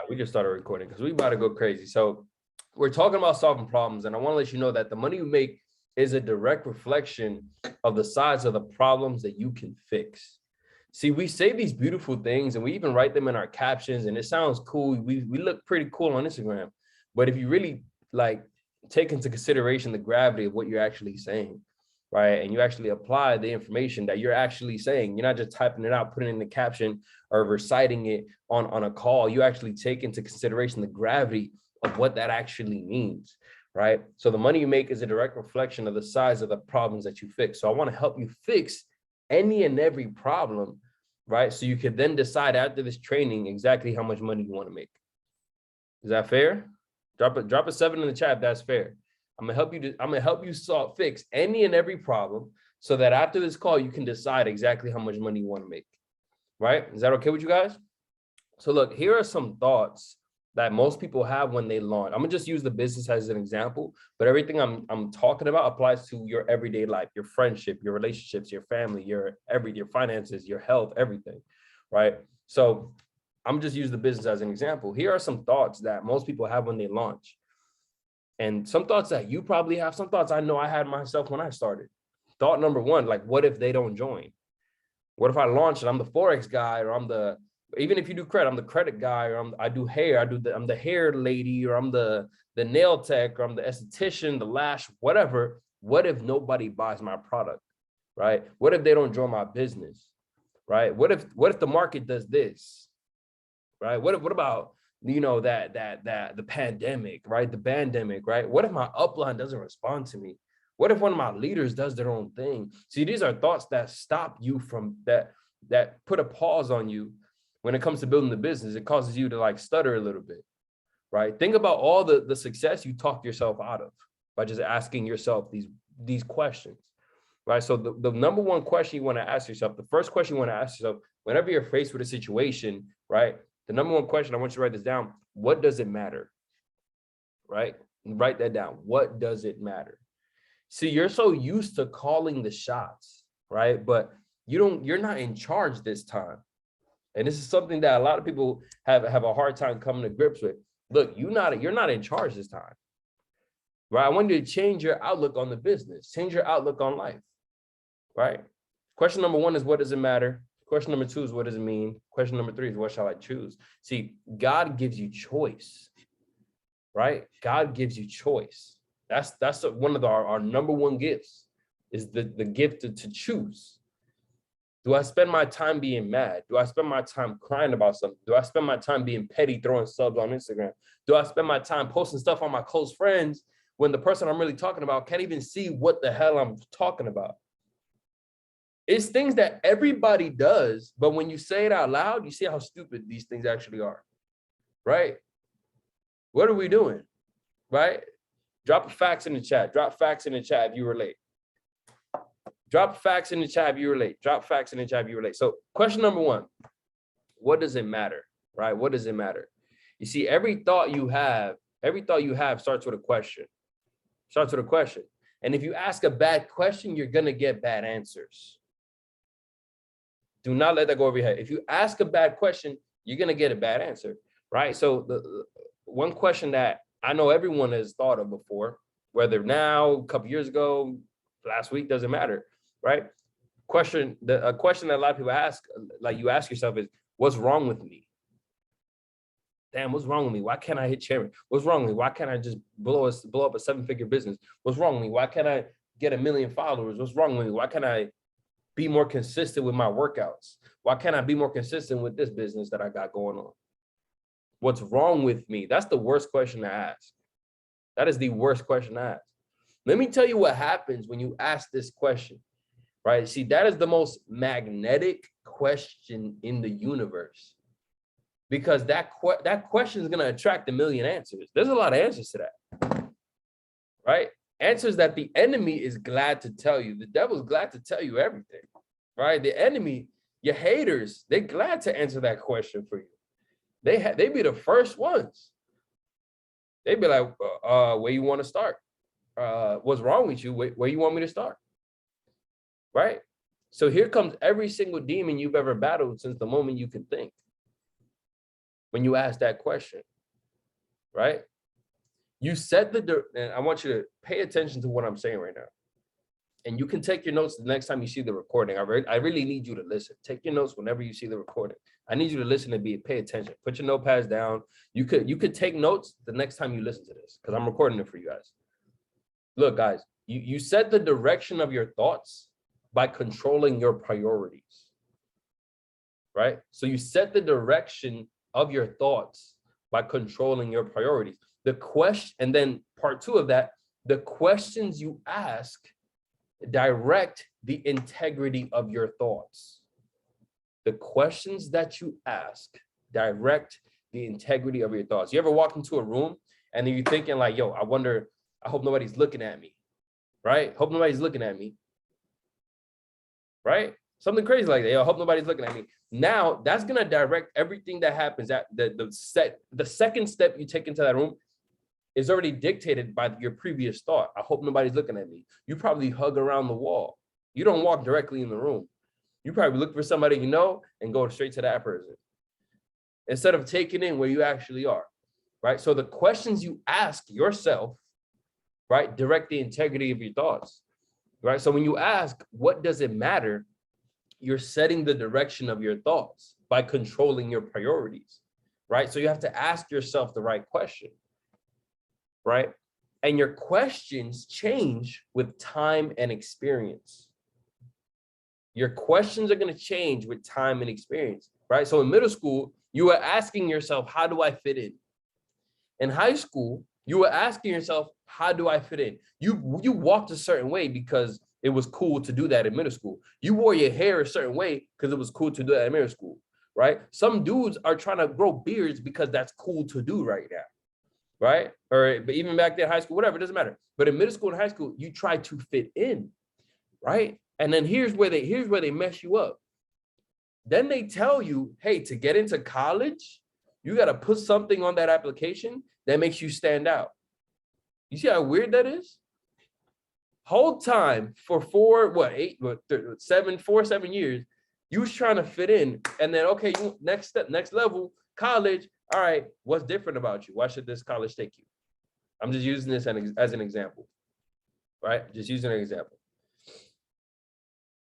We just started recording because we about to go crazy. So we're talking about solving problems, and I want to let you know that the money you make is a direct reflection of the size of the problems that you can fix. See, we say these beautiful things and we even write them in our captions, and it sounds cool. We look pretty cool on Instagram. But if you really like take into consideration the gravity of what you're actually saying, right? And you actually apply the information that you're actually saying, you're not just typing it out, putting it in the caption or reciting it on a call. You actually take into consideration the gravity of what that actually means, right? So the money you make is a direct reflection of the size of the problems that you fix. So I want to help you fix any and every problem, right? So you could then decide after this training exactly how much money you want to make. Is that fair? Drop a 7 in the chat if that's fair. I'm gonna help you fix any and every problem so that after this call you can decide exactly how much money you want to make. Right? Is that okay with you guys? So look, here are some thoughts that most people have when they launch. I'm gonna just use the business as an example, but everything I'm talking about applies to your everyday life, your friendship, your relationships, your family, your finances, your health, everything, right? So I'm just use the business as an example. Here are some thoughts that most people have when they launch. And some thoughts that you probably have, some thoughts I know I had myself when I started. Thought number one, like, what if they don't join? What if I launch and I'm the Forex guy, or even if you do credit, I'm the credit guy, or I do hair, I'm the hair lady, or I'm the nail tech, or I'm the esthetician, the lash, whatever. What if nobody buys my product, right? What if they don't join my business, right? What if the market does this, right? What about that the pandemic, right? The pandemic, right? What if my upline doesn't respond to me? What if one of my leaders does their own thing? See, these are thoughts that stop you from that put a pause on you when it comes to building the business. It causes you to like stutter a little bit, right? Think about all the success you talked yourself out of by just asking yourself these questions, right? So the number one question you want to ask yourself, the first question you want to ask yourself whenever you're faced with a situation, right? The number one question, I want you to write this down. What does it matter? Right? Write that down. What does it matter? See, you're so used to calling the shots, right? But you're not in charge this time. And this is something that a lot of people have a hard time coming to grips with. Look, you're not in charge this time. Right? I want you to change your outlook on the business, change your outlook on life. Right? Question number one is, what does it matter? Question number two is, what does it mean? Question number three is, what shall I choose? See, God gives you choice, right? God gives you choice. That's one of our number one gifts, is the gift to choose. Do I spend my time being mad? Do I spend my time crying about something? Do I spend my time being petty, throwing subs on Instagram? Do I spend my time posting stuff on my close friends when the person I'm really talking about can't even see what the hell I'm talking about? It's things that everybody does, but when you say it out loud, you see how stupid these things actually are, right? What are we doing, right? Drop facts in the chat. Drop facts in the chat if you relate. Drop facts in the chat if you relate. Drop facts in the chat if you relate. So question number one, what does it matter, right? What does it matter? You see, every thought you have starts with a question. Starts with a question. And if you ask a bad question, you're going to get bad answers. Do not let that go over your head. If you ask a bad question, you're going to get a bad answer, right? So the one question that I know everyone has thought of before, whether now, a couple years ago, last week, doesn't matter, right? A question that a lot of people ask, like you ask yourself, is, what's wrong with me? Damn, what's wrong with me? Why can't I hit chairman? What's wrong with me? Why can't I just blow up a 7-figure business? What's wrong with me? Why can't I get 1 million followers? What's wrong with me? Why can't I be more consistent with my workouts? Why can't I be more consistent with this business that I got going on? What's wrong with me? That's the worst question to ask. That is the worst question to ask. Let me tell you what happens when you ask this question, right? See, that is the most magnetic question in the universe, because that question is going to attract 1 million answers. There's a lot of answers to that, right? Answers that the enemy is glad to tell you. The devil's glad to tell you everything, right? The enemy, your haters, they're glad to answer that question for you. They be the first ones. They'd be like, where you want to start? What's wrong with you? Where you want me to start? Right? So here comes every single demon you've ever battled since the moment you can think. when you ask that question, right? You set and I want you to pay attention to what I'm saying right now. And you can take your notes the next time you see the recording. I really need you to listen. Take your notes whenever you see the recording. I need you to listen and pay attention. Put your notepads down. You could take notes the next time you listen to this, because I'm recording it for you guys. Look, guys, you set the direction of your thoughts by controlling your priorities, right? So you set the direction of your thoughts by controlling your priorities. The question, and then part two of that, the questions you ask direct the integrity of your thoughts. The questions that you ask direct the integrity of your thoughts. You ever walk into a room and then you're thinking like, yo, I hope nobody's looking at me, right? Hope nobody's looking at me, right? Something crazy like that. Yo, I hope nobody's looking at me. Now that's gonna direct everything that happens. At the second step you take into that room is already dictated by your previous thought. I hope nobody's looking at me. You probably hug around the wall. You don't walk directly in the room. You probably look for somebody you know and go straight to that person instead of taking in where you actually are, right? So the questions you ask yourself, right, direct the integrity of your thoughts, right? So when you ask, what does it matter? You're setting the direction of your thoughts by controlling your priorities, right? So you have to ask yourself the right question, right? And your questions change with time and experience. Your questions are going to change with time and experience, right? So in middle school, you were asking yourself, how do I fit in? In high school, you were asking yourself, how do I fit in? You walked a certain way because it was cool to do that in middle school. You wore your hair a certain way because it was cool to do that in middle school, right? Some dudes are trying to grow beards because that's cool to do right now, right? But even back then, high school, whatever, it doesn't matter. But in middle school and high school, you try to fit in, right? And then here's where they mess you up. Then they tell you, hey, to get into college, you got to put something on that application that makes you stand out. You see how weird that is? Whole time for 7 years, you was trying to fit in. And then, okay, next step, next level, college. All right, what's different about you? Why should this college take you? I'm just using this as an example, right? Just using an example.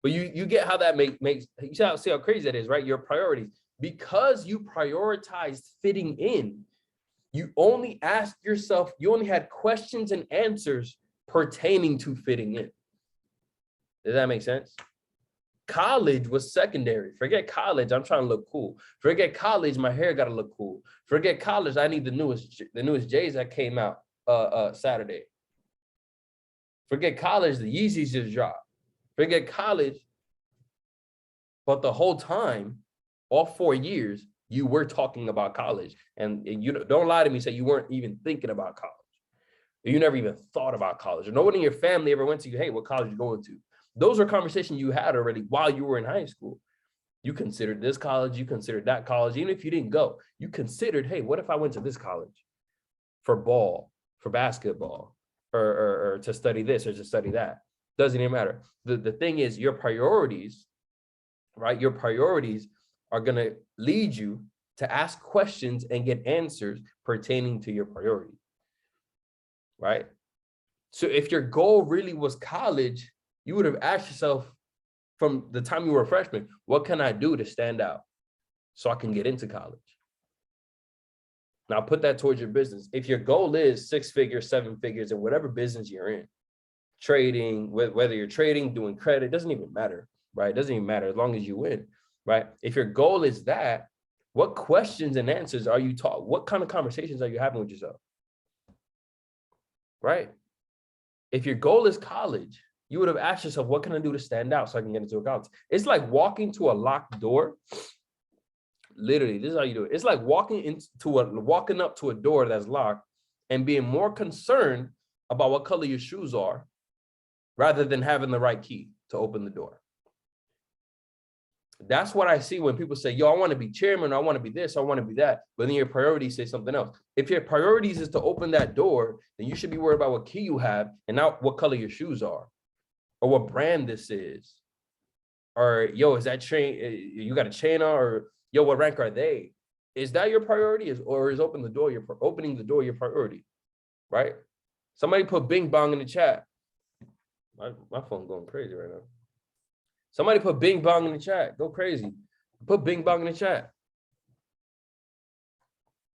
But you get how that makes, you see how crazy that is, right? Your priorities. Because you prioritized fitting in, you only asked yourself, you only had questions and answers pertaining to fitting in. Does that make sense? College was secondary. Forget college, I'm trying to look cool. Forget college, my hair got to look cool. Forget college, I need the newest J's that came out Saturday. Forget college, the Yeezys just dropped. Forget college, but the whole time, all 4 years, you were talking about college. And you don't lie to me, say you weren't even thinking about college. You never even thought about college. Or no one in your family ever went to you, hey, what college are you going to? Those are conversations you had already while you were in high school. You considered this college, you considered that college. Even if you didn't go, you considered, hey, what if I went to this college for basketball, or to study this or to study that? Doesn't even matter. The thing is, your priorities, right? Your priorities are going to lead you to ask questions and get answers pertaining to your priority, right? So if your goal really was college, you would have asked yourself from the time you were a freshman, what can I do to stand out so I can get into college? Now put that towards your business. If your goal is 6 figures, 7 figures, in whatever business you're in, trading, whether you're trading, doing credit, doesn't even matter, right? It doesn't even matter as long as you win, right? If your goal is that, what questions and answers are you taught? What kind of conversations are you having with yourself, right? If your goal is college, you would have asked yourself, what can I do to stand out so I can get into a college? It's like walking to a locked door. Literally, this is how you do it. It's like walking up to a door that's locked and being more concerned about what color your shoes are rather than having the right key to open the door. That's what I see when people say, yo, I want to be chairman, I want to be this, I want to be that. But then your priorities say something else. If your priorities is to open that door, then you should be worried about what key you have and not what color your shoes are or what brand this is. Or, yo, is that chain, you got a chain on, or yo, what rank are they? Is that your priority? Or is opening the door your priority? Right? Somebody put Bing Bong in the chat. My phone going crazy right now. Somebody put Bing Bong in the chat. Go crazy. Put Bing Bong in the chat.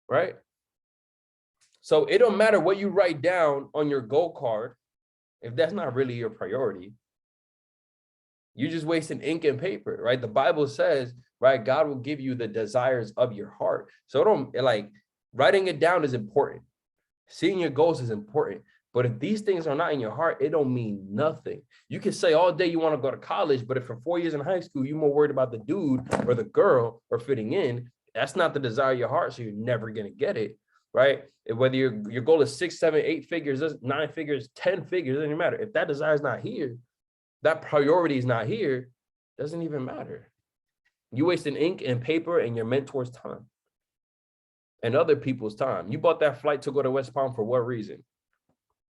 Right? So it don't matter what you write down on your goal card. If that's not really your priority, you're just wasting ink and paper, right? The Bible says, right, God will give you the desires of your heart. So don't, like, writing it down is important. Seeing your goals is important. But if these things are not in your heart, it don't mean nothing. You can say all day you want to go to college, but if for 4 years in high school, you're more worried about the dude or the girl or fitting in, that's not the desire of your heart, so you're never going to get it, right? Whether your goal is 6, 7, 8 figures, 9 figures, 10 figures, doesn't matter. If that desire is not here, that priority is not here, doesn't even matter. You wasting ink and paper and your mentor's time and other people's time. You bought that flight to go to West Palm for what reason?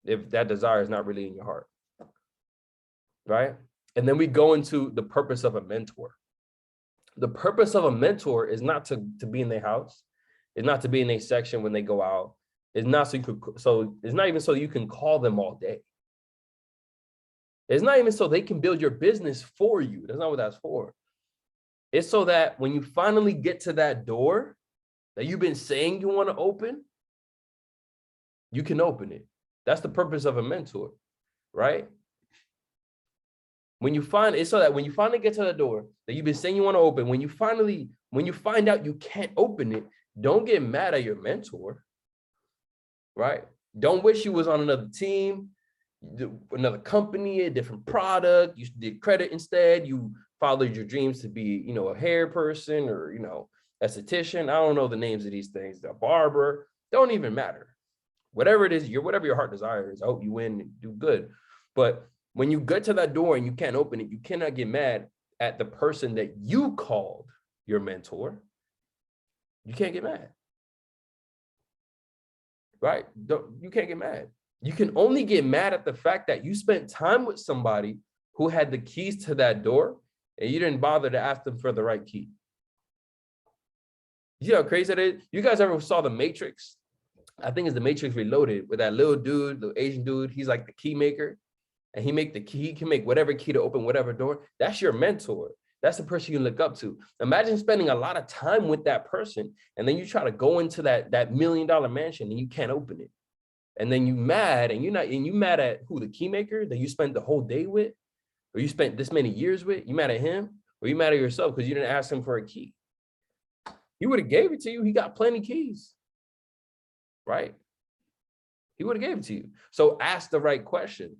If that desire is not really in your heart, right? And then we go into the purpose of a mentor. The purpose of a mentor is not to be in their house. It's not to be in a section when they go out. It's not it's not even so you can call them all day. It's not even so they can build your business for you. That's not what that's for. It's so that when you finally get to that door that you've been saying you want to open, you can open it. That's the purpose of a mentor, right? When you find it's so that when you finally get to the door that you've been saying you want to open, when you find out you can't open it, don't get mad at your mentor, right? Don't wish you was on another team, another company, a different product. You did credit instead. You followed your dreams to be, a hair person or, esthetician. I don't know the names of these things. The barber, don't even matter. Whatever it is, whatever your heart desires, I hope you win and do good. But when you get to that door and you can't open it, you cannot get mad at the person that you called your mentor. You can't get mad. Right? You can't get mad. You can only get mad at the fact that you spent time with somebody who had the keys to that door and you didn't bother to ask them for the right key. You know how crazy that is? You guys ever saw The Matrix? I think it's The Matrix Reloaded with that little dude, the Asian dude. He's like the key maker, and he can make whatever key to open whatever door. That's your mentor. That's the person you look up to. Imagine spending a lot of time with that person, and then you try to go into that $1 million mansion and you can't open it. And then you mad, and you mad at who? The key maker that you spent the whole day with, or you spent this many years with? You mad at him, or you mad at yourself because you didn't ask him for a key? He would have gave it to you. He got plenty of keys. Right? He would have gave it to you. So ask the right questions,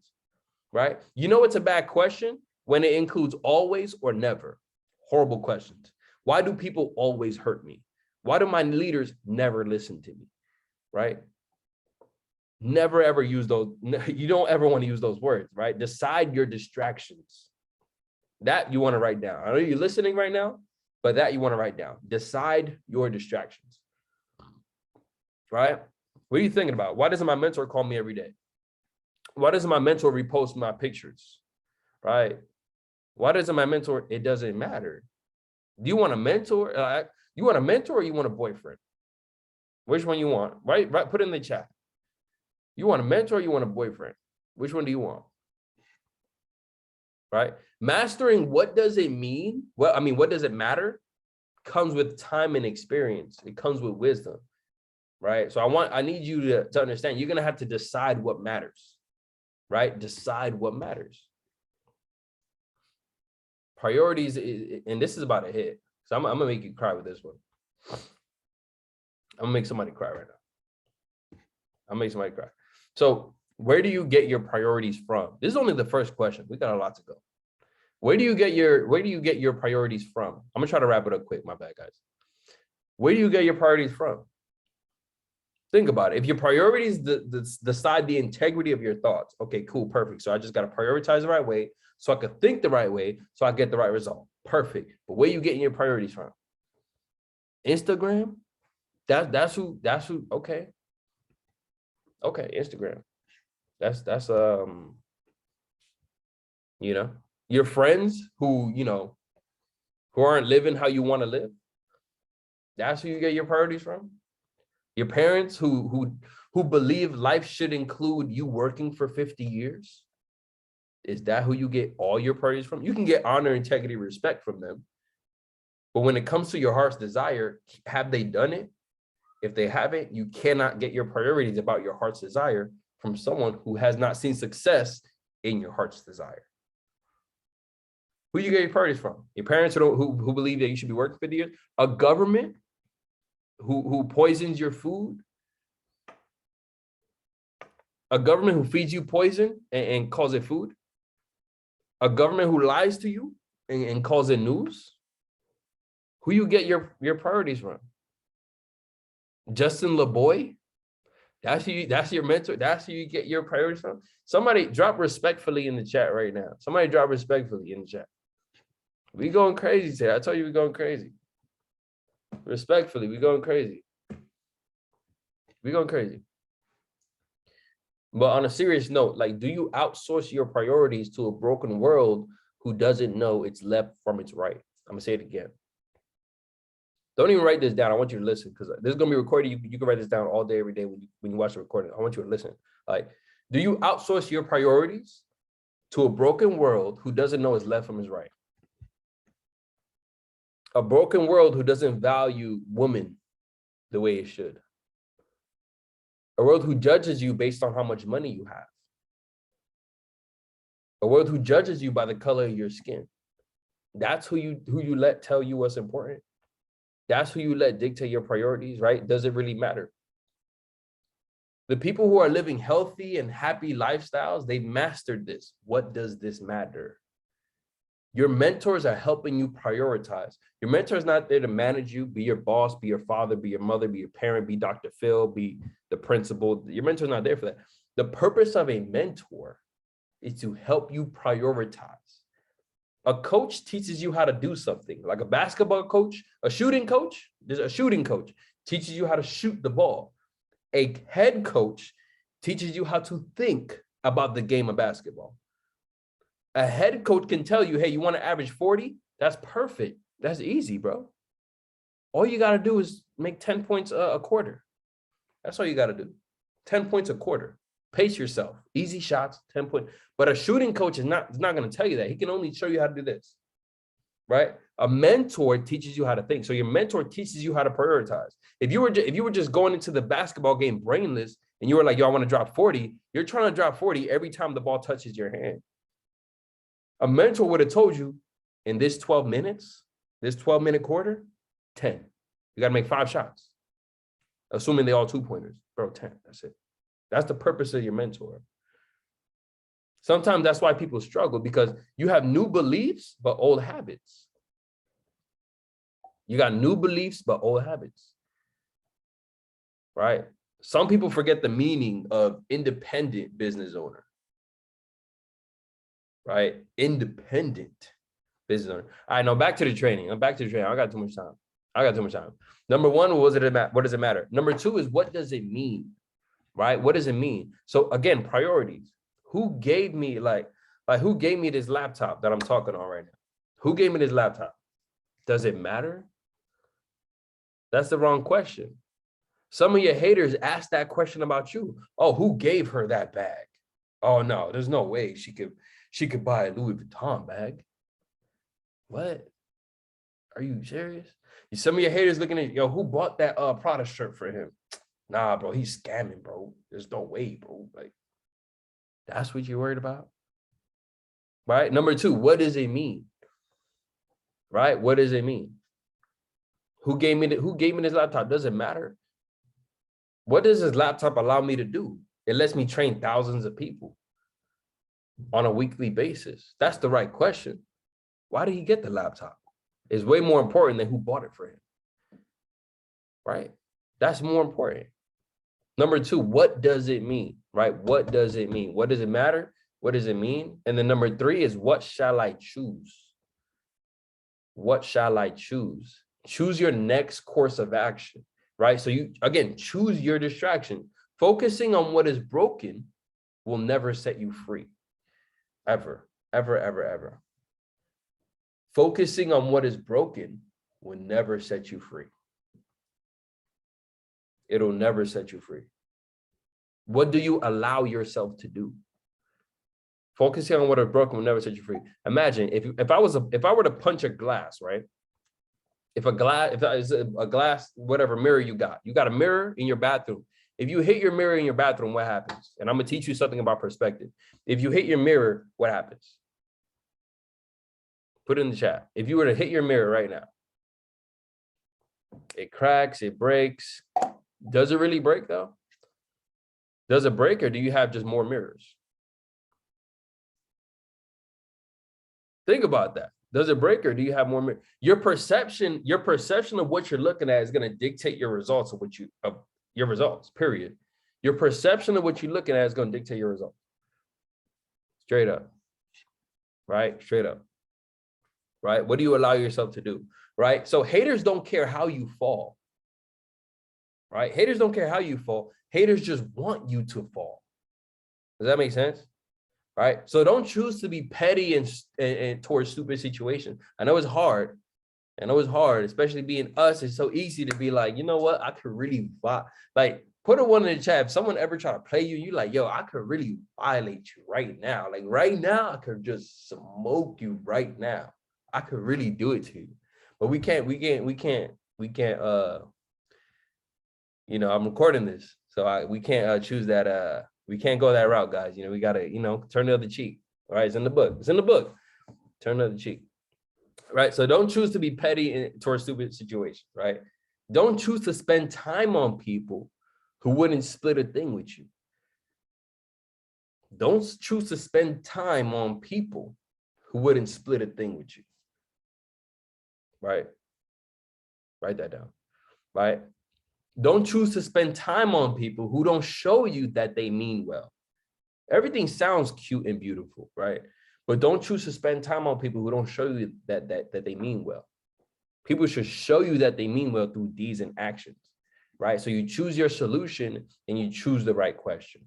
right? It's a bad question when it includes always or never. Horrible questions. Why do people always hurt me? Why do my leaders never listen to me, right? Never ever use those. You don't ever want to use those words, right? Decide your distractions. That you want to write down. I know you're listening right now, but that you want to write down. Decide your distractions, right? What are you thinking about? Why doesn't my mentor call me every day? Why doesn't my mentor repost my pictures, right? Why doesn't my mentor? It doesn't matter. Do you want a mentor? You want a mentor or you want a boyfriend? Which one you want? Right? Put it in the chat. You want a mentor or you want a boyfriend? Which one do you want? Right? Mastering what does it mean? What does it matter? Comes with time and experience. It comes with wisdom. Right? So I need you to understand, you're going to have to decide what matters, right? Decide what matters. Priorities, and this is about to hit. So I'm going to make you cry with this one. I'm going to make somebody cry right now. I'll make somebody cry. So where do you get your priorities from? This is only the first question. We got a lot to go. Where do you get your priorities from? I'm going to try to wrap it up quick. My bad, guys. Where do you get your priorities from? Think about it. If your priorities decide the integrity of your thoughts, okay, cool, perfect. So I just got to prioritize the right way so I could think the right way so I get the right result. Perfect. But where are you getting your priorities from? Instagram? That's who, okay. Okay, Instagram. That's your friends who aren't living how you want to live. That's who you get your priorities from? Your parents who believe life should include you working for 50 years? Is that who you get all your priorities from? You can get honor, integrity, respect from them. But when it comes to your heart's desire, have they done it? If they haven't, you cannot get your priorities about your heart's desire from someone who has not seen success in your heart's desire. Who you get your priorities from? Your parents who believe that you should be working 50 years? A government who poisons your food? A government who feeds you poison and calls it food? A government who lies to you and calls it news? Who you get your priorities from? Justin LeBoy? That's your mentor. That's who you get your priorities from. Somebody drop respectfully in the chat right now. Somebody drop respectfully in the chat. We going crazy today. I told you we're going crazy. Respectfully, we going crazy. We going crazy. But on a serious note, like, do you outsource your priorities to a broken world who doesn't know its left from its right? I'm gonna say it again. Don't even write this down. I want you to listen, because this is gonna be recorded. You can write this down all day, every day when you watch the recording. I want you to listen. Like, do you outsource your priorities to a broken world who doesn't know its left from its right? A broken world who doesn't value women the way it should. A world who judges you based on how much money you have. A world who judges you by the color of your skin. That's who you let tell you what's important. That's who you let dictate your priorities, right? Does it really matter? The people who are living healthy and happy lifestyles, they've mastered this. What does this matter? Your mentors are helping you prioritize. Your mentor is not there to manage you, be your boss, be your father, be your mother, be your parent, be Dr. Phil, be the principal. Your mentor is not there for that. The purpose of a mentor is to help you prioritize. A coach teaches you how to do something, like a basketball coach, a shooting coach. There's a shooting coach teaches you how to shoot the ball. A head coach teaches you how to think about the game of basketball. A head coach can tell you, hey, you want to average 40? That's perfect. That's easy, bro. All you got to do is make 10 points a quarter. That's all you got to do. 10 points a quarter. Pace yourself. Easy shots, 10 points. But a shooting coach is not going to tell you that. He can only show you how to do this, right? A mentor teaches you how to think. So your mentor teaches you how to prioritize. If you were just going into the basketball game brainless and you were like, yo, I want to drop 40, you're trying to drop 40 every time the ball touches your hand. A mentor would have told you, in this 12 minutes, this 12-minute quarter, 10. You got to make 5 shots. Assuming they all 2-pointers. Bro, 10, that's it. That's the purpose of your mentor. Sometimes that's why people struggle, because you have new beliefs, but old habits. You got new beliefs, but old habits, right? Some people forget the meaning of independent business owner, right? Independent business owner. All right, now back to the training. I got too much time. Number one, what does it matter? Number two is, what does it mean, right? What does it mean? So again, priorities. Who gave me who gave me this laptop that I'm talking on right now? Who gave me this laptop? Does it matter? That's the wrong question. Some of your haters ask that question about you. Oh, who gave her that bag? Oh no, there's no way she could buy a Louis Vuitton bag. What? Are you serious? Some of your haters looking at, yo, who bought that Prada shirt for him? Nah, bro, he's scamming, bro. There's no way, bro. Like, that's what you're worried about, right? Number two, what does it mean, right? What does it mean? Who gave me this laptop? Does it matter? What does this laptop allow me to do? It lets me train thousands of people on a weekly basis. That's the right question. Why did he get the laptop? It's way more important than who bought it for him, right? That's more important. Number two, what does it mean, right? What does it mean? What does it matter? What does it mean? And then number three is, what shall I choose? What shall I choose? Choose your next course of action, right? So you, again, choose your distraction. Focusing on what is broken will never set you free. Ever, ever, ever, ever. Focusing on what is broken will never set you free. it'll never set you free. What do you allow yourself to do? Focusing on what is broken will never set you free. Imagine if I were to punch a glass, right? If that is a glass, whatever mirror you got a mirror in your bathroom. If you hit your mirror in your bathroom, what happens? And I'm gonna teach you something about perspective. If you hit your mirror, what happens? Put it in the chat. If you were to hit your mirror right now, it cracks, it breaks. Does it really break though? Does it break, or do you have just more mirrors? Think about that. Does it break, or do you have more mirrors? Your perception of what you're looking at is going to dictate your results of your results, period. Your perception of what you're looking at is going to dictate your results. Straight up. Right? Straight up. Right? What do you allow yourself to do? Right? So haters don't care how you fall. Right? Haters don't care how you fall. Haters just want you to fall. Does that make sense? Right? So don't choose to be petty and towards stupid situations. I know it's hard. I know it's hard, especially being us. It's so easy to be like, you know what? I could really like put a one in the chat. If someone ever try to play you, you like, yo, I could really violate you right now. Like right now, I could just smoke you right now. I could really do it to you. But we can't, you know, I'm recording this. So we can't choose that. We can't go that route, guys. You know, we got to, you know, turn the other cheek. All right. It's in the book. It's in the book. Turn the other cheek. Right. So don't choose to be petty towards stupid situations. Right. Don't choose to spend time on people who wouldn't split a thing with you. Don't choose to spend time on people who wouldn't split a thing with you. Right. Write that down. Right. Don't choose to spend time on people who don't show you that they mean well. Everything sounds cute and beautiful, right? But don't choose to spend time on people who don't show you that they mean well. People should show you that they mean well through deeds and actions, right? So you choose your solution and you choose the right question.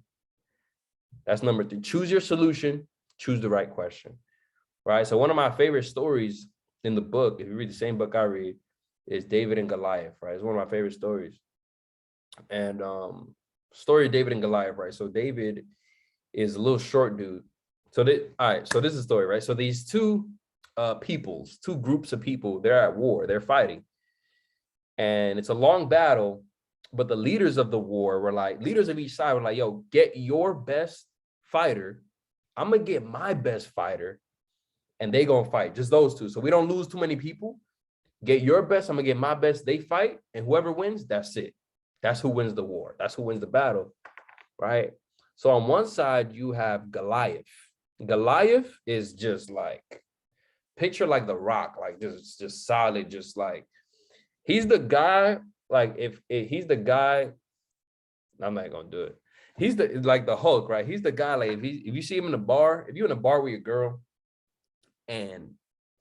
That's number 3. Choose your solution, choose the right question, right? So one of my favorite stories in the book, if you read the same book I read, is David and Goliath, right? It's one of my favorite stories. And story of David and Goliath, right? So David is a little short dude. So all right, so this is the story, right? So these two groups of people, they're at war, they're fighting. And it's a long battle, but the leaders of the war were like, leaders of each side were like, yo, get your best fighter. I'm gonna get my best fighter, and they gonna fight, just those two. So we don't lose too many people. Get your best, I'm gonna get my best, they fight, and whoever wins, that's it. That's who wins the war. That's who wins the battle, right? So on one side, you have Goliath. Goliath is just like, picture like the Rock, like just solid, just like, he's the guy, like if he's the guy, I'm not gonna do it. He's like the Hulk, right? He's the guy, like if you see him in a bar, if you're in a bar with your girl and,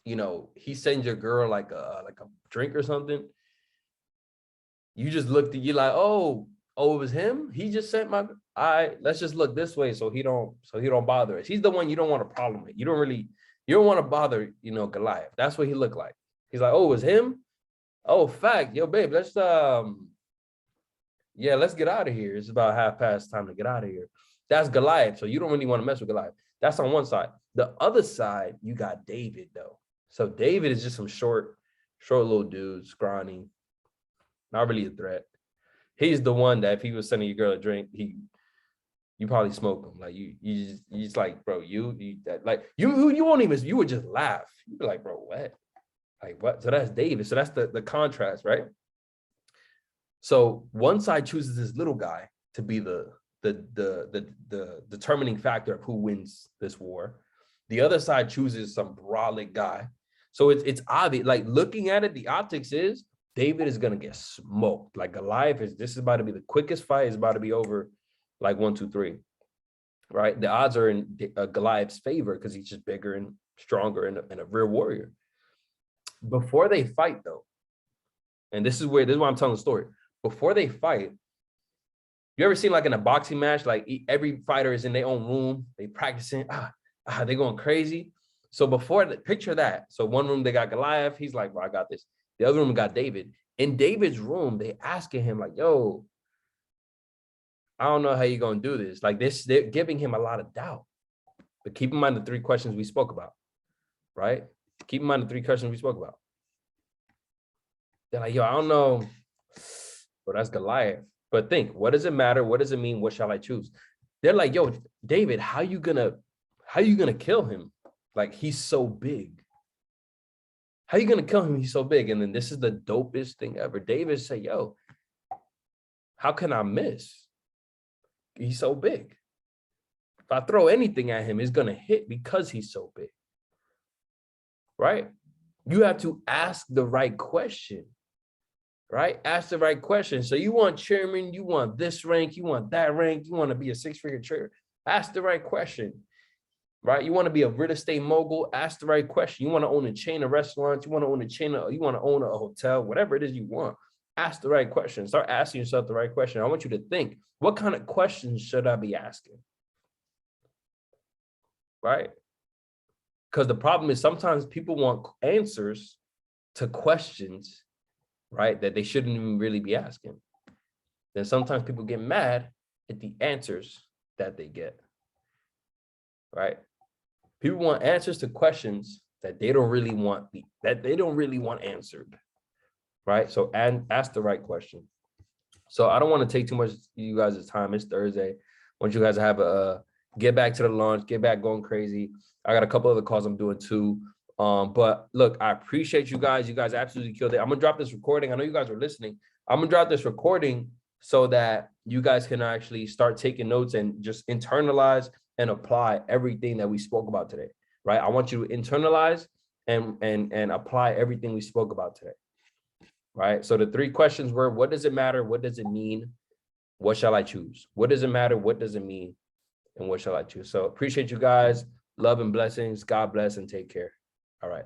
you know, he sends your girl like a drink or something, you just looked at you like, oh, it was him. He just sent my. Let's just look this way so he don't bother us. He's the one you don't want a problem with. You don't want to bother, you know, Goliath. That's what he looked like. He's like, oh, it was him. Oh, fact, yo, babe, let's get out of here. It's about past time to get out of here. That's Goliath. So you don't really want to mess with Goliath. That's on one side. The other side, you got David though. So David is just some short little dude, scrawny. Not really a threat. He's the one that if he was sending your girl a drink, you probably smoke him. Like you just like, bro, you won't even, you would just laugh. You'd be like, bro, what? Like what? So that's David. So that's the contrast, right? So one side chooses this little guy to be the determining factor of who wins this war. The other side chooses some brolic guy. So it's obvious, like looking at it, the optics is David is gonna get smoked. Like Goliath this is about to be the quickest fight. It's about to be over like 1, 2, 3, right? The odds are in Goliath's favor because he's just bigger and stronger and a real warrior. Before they fight though, and this is why I'm telling the story. Before they fight, you ever seen like in a boxing match, like every fighter is in their own room, they practicing, they going crazy. So picture that. So one room they got Goliath, he's like, bro, I got this. The other room got David. In David's room, they asking him like, yo, I don't know how you're going to do this. Like this, they're giving him a lot of doubt. But keep in mind the 3 questions we spoke about, right? Keep in mind the 3 questions we spoke about. They're like, yo, I don't know. Well, that's Goliath. But think, what does it matter? What does it mean? What shall I choose? They're like, yo, David, how you gonna kill him? Like, he's so big. How you gonna kill him? He's so big. And then this is the dopest thing ever. David said, yo, how can I miss? He's so big. If I throw anything at him, it's gonna hit because he's so big. Right? You have to ask the right question. Right? Ask the right question. So you want chairman, you want this rank, you want that rank, you want to be a 6-figure trader. Ask the right question. Right? You want to be a real estate mogul, ask the right question. You want to own a chain of restaurants, you want to own a chain of, you want to own a hotel, whatever it is you want. Ask the right question. Start asking yourself the right question. I want you to think, what kind of questions should I be asking? Right? Because the problem is sometimes people want answers to questions, right, that they shouldn't even really be asking. Then sometimes people get mad at the answers that they get, right? People want answers to questions that they don't really want, answered, right? So ask the right question. So I don't want to take too much of you guys' time. It's Thursday. I want you guys to have a get back to the launch, get back going crazy. I got a couple other calls I'm doing too. But look, I appreciate you guys. You guys absolutely killed it. I'm gonna drop this recording. I know you guys are listening. I'm gonna drop this recording so that you guys can actually start taking notes and just internalize and apply everything that we spoke about today, right? I want you to internalize and apply everything we spoke about today, right? So the 3 questions were, what does it matter? What does it mean? What shall I choose? What does it matter? What does it mean? And what shall I choose? So appreciate you guys. Love and blessings. God bless and take care. All right.